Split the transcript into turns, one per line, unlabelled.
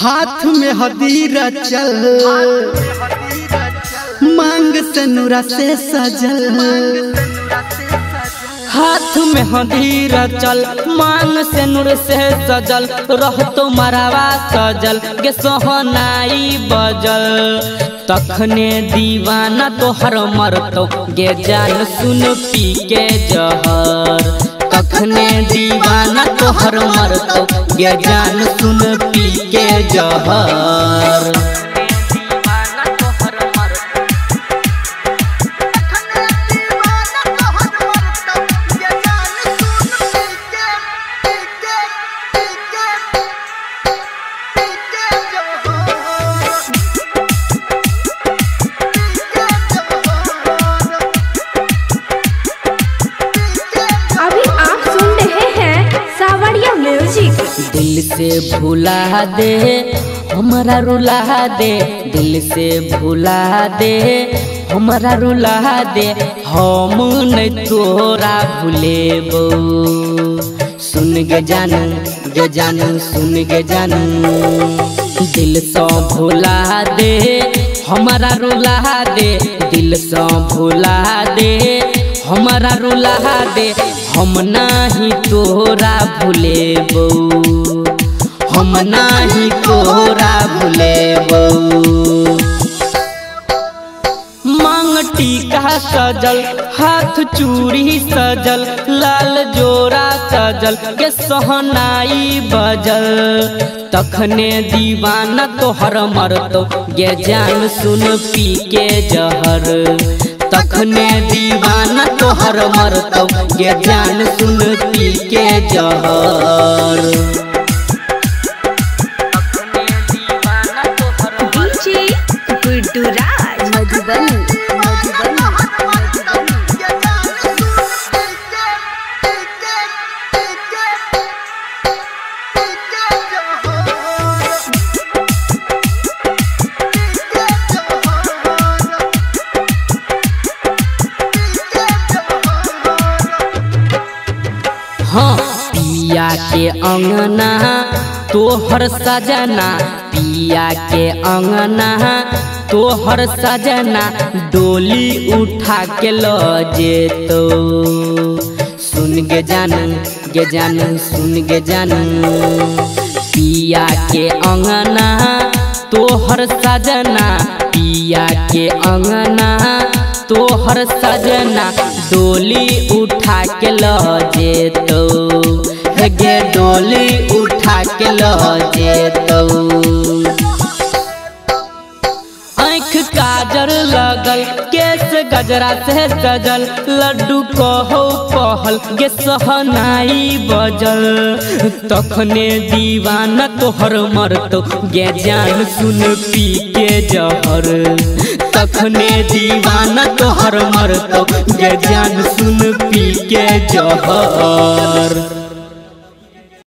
हाथ में हदीरा चल मांग से नूरा से सजल।
हाथ में हदीरा चल मांग से नूर से सजल। रह तो मरावा सजल गे सोहनाई बजल। तखने दीवाना तोहर मरतो गे जान सुन पी के जहर। तखने दीवाना तोहर मरतो गे जान सुन पी के जहर। दिल से भुला दे हमारा रुला दे। दिल से भुला दे हमारा रुला दे। हम नहीं तोरा भूलेबो। सुन गे जानू सुन गे जानू। दिल से भुला दे हमारा रुला दे। दिल से भुला दे हमारा रुला दे। हम नहीं तोरा भूलेबो। हम नहीं तोरा भूलेबो। मांग टीका सजल हाथ चूड़ी सजल। लाल जोरा सजल के सोहनाई बजल। तखने दीवाना तोहर मरतो गे जान सुन पी के जहर। तखने दीवाना तोहर मरतो गे जान सुन पी के जहर।
डीजे गुड्डू राज मधुबनी।
हाँ पिया के अंगना तोहर सजना। पिया के अंगना तोहर सजना। डोली उठा के लो जेतो। सुन गे जानू सुन गे जानू। पिया के अंगना तोहर सजना। पिया के अंगना तोहर सजना। डोली उठा के लो जेतो गे डोली उठा के लो जेतो। आँख काजर लगल केस गजरा से सजल। लड्डू कहो पहल गे सोहनाई बजल। तखने दीवाना तोहर मरतो गे जान सुन पी के जहर। तखने दीवाना तोहर मरतो गे जान सुन पी के जहर।